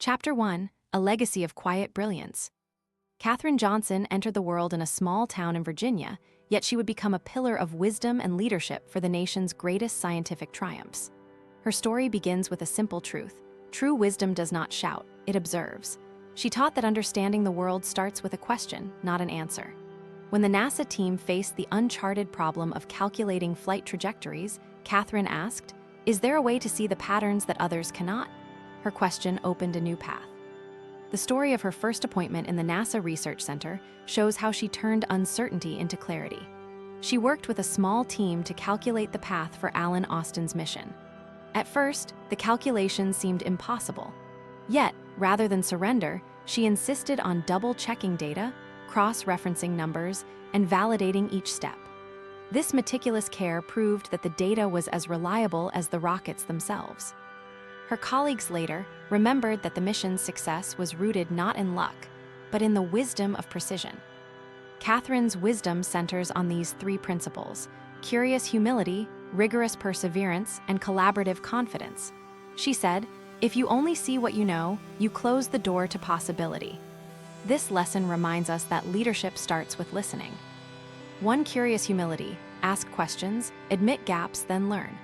Chapter 1: A Legacy of Quiet Brilliance. Katherine Johnson entered the world in a small town in Virginia, yet she would become a pillar of wisdom and leadership for the nation's greatest scientific triumphs. Her story begins with a simple truth: true wisdom does not shout, it observes. She taught that understanding the world starts with a question, not an answer. When the NASA team faced the uncharted problem of calculating flight trajectories, Katherine asked, "Is there a way to see the patterns that others cannot?" Her question opened a new path. The story of her first appointment in the NASA Research Center shows how she turned uncertainty into clarity. She worked with a small team to calculate the path for Alan Austin's mission. At first, the calculations seemed impossible. Yet, rather than surrender, she insisted on double-checking data, cross-referencing numbers, and validating each step. This meticulous care proved that the data was as reliable as the rockets themselves. Her colleagues later remembered that the mission's success was rooted not in luck, but in the wisdom of precision. Katherine's wisdom centers on these three principles: curious humility, rigorous perseverance, and collaborative confidence. She said, "If you only see what you know, you close the door to possibility." This lesson reminds us that leadership starts with listening. 1. Curious humility: ask questions, admit gaps, then learn.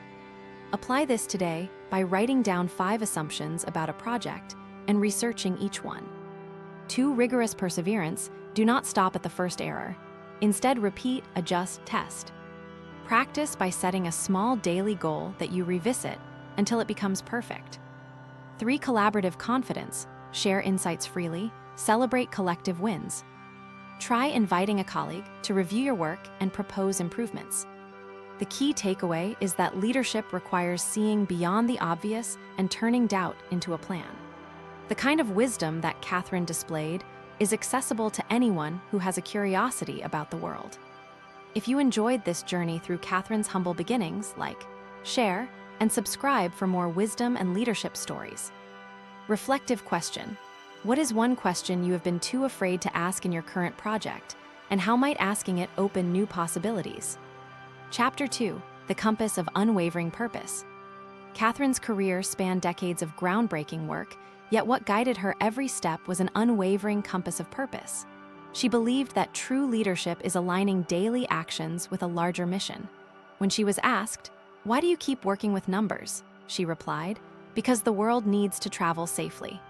Apply this today by writing down 5 assumptions about a project and researching each one. 2. Rigorous perseverance: do not stop at the first error. Instead, repeat, adjust, test. Practice by setting a small daily goal that you revisit until it becomes perfect. 3. Collaborative confidence: share insights freely, celebrate collective wins. Try inviting a colleague to review your work and propose improvements. The key takeaway is that leadership requires seeing beyond the obvious and turning doubt into a plan. The kind of wisdom that Katherine displayed is accessible to anyone who has a curiosity about the world. If you enjoyed this journey through Katherine's humble beginnings, like, share, and subscribe for more wisdom and leadership stories. Reflective question: what is one question you have been too afraid to ask in your current project, and how might asking it open new possibilities? Chapter 2: The Compass of Unwavering Purpose. Katherine's career spanned decades of groundbreaking work, yet what guided her every step was an unwavering compass of purpose. She believed that true leadership is aligning daily actions with a larger mission. When she was asked, "Why do you keep working with numbers?" she replied, "Because the world needs to travel safely."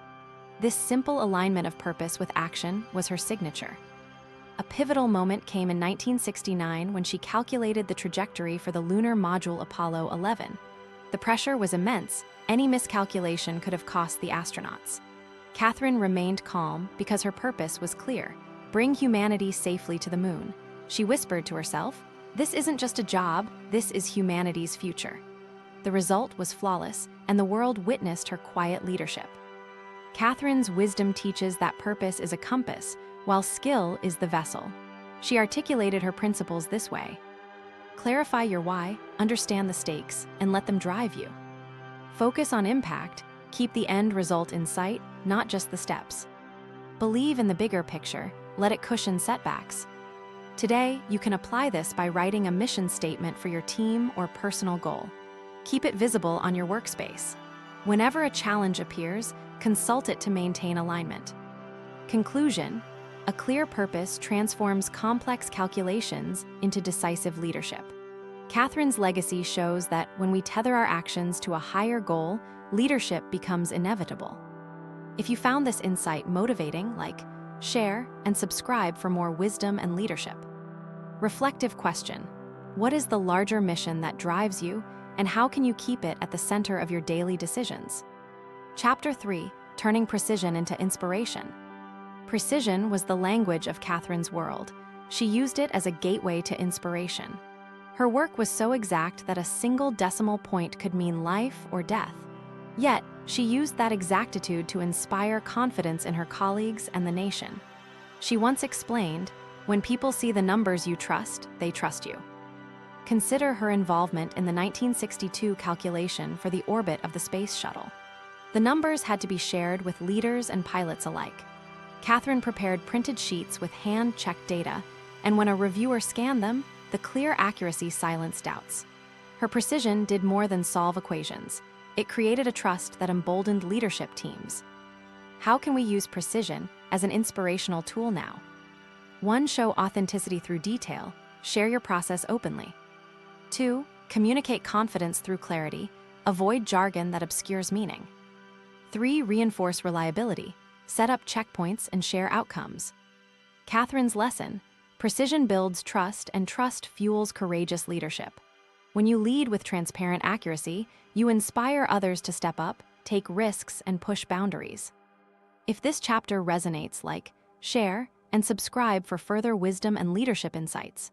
This simple alignment of purpose with action was her signature. A pivotal moment came in 1969 when she calculated the trajectory for the lunar module Apollo 11. The pressure was immense. Any miscalculation could have cost the astronauts. Katherine remained calm because her purpose was clear: bring humanity safely to the moon. She whispered to herself, "This isn't just a job, this is humanity's future." The result was flawless, and the world witnessed her quiet leadership. Katherine's wisdom teaches that purpose is a compass, while skill is the vessel. She articulated her principles this way: clarify your why, understand the stakes, and let them drive you. Focus on impact, keep the end result in sight, not just the steps. Believe in the bigger picture, let it cushion setbacks. Today, you can apply this by writing a mission statement for your team or personal goal. Keep it visible on your workspace. Whenever a challenge appears, consult it to maintain alignment. Conclusion: a clear purpose transforms complex calculations into decisive leadership. Katherine's legacy shows that when we tether our actions to a higher goal, leadership becomes inevitable. If you found this insight motivating, share, and subscribe for more wisdom and leadership. Reflective question: what is the larger mission that drives you, and how can you keep it at the center of your daily decisions? Chapter 3: Turning Precision into Inspiration. Precision was the language of Katherine's world. She used it as a gateway to inspiration. Her work was so exact that a single decimal point could mean life or death. Yet, she used that exactitude to inspire confidence in her colleagues and the nation. She once explained, "When people see the numbers you trust, they trust you." Consider her involvement in the 1962 calculation for the orbit of the space shuttle. The numbers had to be shared with leaders and pilots alike. Katherine prepared printed sheets with hand-checked data, and when a reviewer scanned them, the clear accuracy silenced doubts. Her precision did more than solve equations. It created a trust that emboldened leadership teams. How can we use precision as an inspirational tool now? 1. Show authenticity through detail. Share your process openly. 2. Communicate confidence through clarity. Avoid jargon that obscures meaning. 3. Reinforce reliability. Set up checkpoints and share outcomes. Katherine's lesson: precision builds trust, and trust fuels courageous leadership. When you lead with transparent accuracy, you inspire others to step up, take risks, and push boundaries. If this chapter resonates, like, share, and subscribe for further wisdom and leadership insights.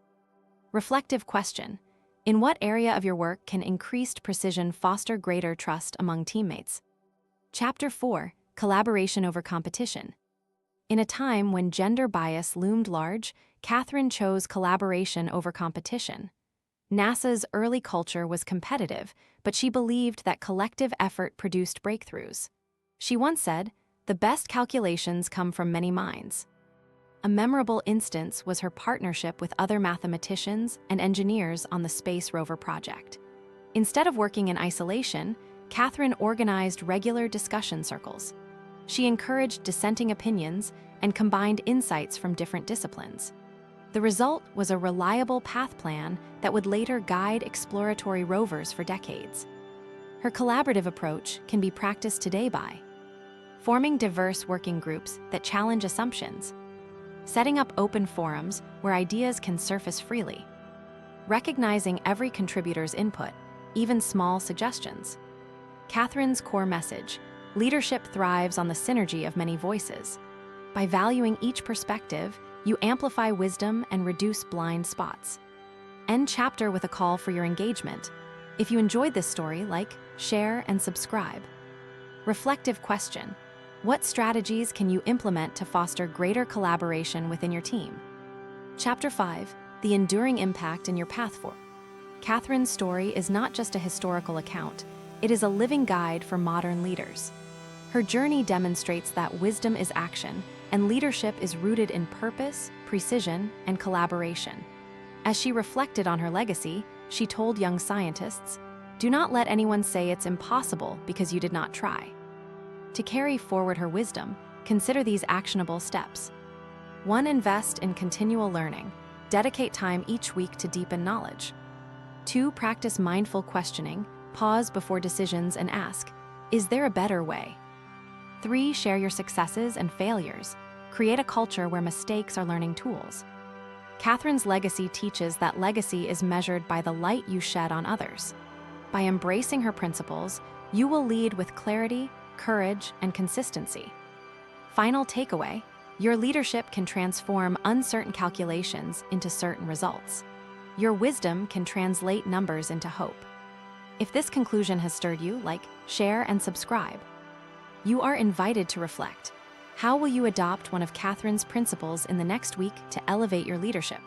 Reflective question: in what area of your work can increased precision foster greater trust among teammates? Chapter 4: Collaboration over competition. In a time when gender bias loomed large, Katherine chose collaboration over competition. NASA's early culture was competitive, but she believed that collective effort produced breakthroughs. She once said, "The best calculations come from many minds." A memorable instance was her partnership with other mathematicians and engineers on the Space Rover project. Instead of working in isolation, Katherine organized regular discussion circles. She encouraged dissenting opinions and combined insights from different disciplines. The result was a reliable path plan that would later guide exploratory rovers for decades. Her collaborative approach can be practiced today by forming diverse working groups that challenge assumptions, setting up open forums where ideas can surface freely, recognizing every contributor's input, even small suggestions. Katherine's core message: leadership thrives on the synergy of many voices. By valuing each perspective, you amplify wisdom and reduce blind spots. End chapter with a call for your engagement. If you enjoyed this story, like, share, and subscribe. Reflective question: what strategies can you implement to foster greater collaboration within your team? Chapter 5: The enduring impact in your path forward. Katherine's story is not just a historical account, it is a living guide for modern leaders. Her journey demonstrates that wisdom is action, and leadership is rooted in purpose, precision, and collaboration. As she reflected on her legacy, she told young scientists, "Do not let anyone say it's impossible because you did not try." To carry forward her wisdom, consider these actionable steps. 1. Invest in continual learning. Dedicate time each week to deepen knowledge. 2. Practice mindful questioning. Pause before decisions and ask, "Is there a better way?" 3. Share your successes and failures. Create a culture where mistakes are learning tools. Katherine's legacy teaches that legacy is measured by the light you shed on others. By embracing her principles, you will lead with clarity, courage, and consistency. Final takeaway: your leadership can transform uncertain calculations into certain results. Your wisdom can translate numbers into hope. If this conclusion has stirred you, like, share, and subscribe. You are invited to reflect. How will you adopt one of Katherine's principles in the next week to elevate your leadership?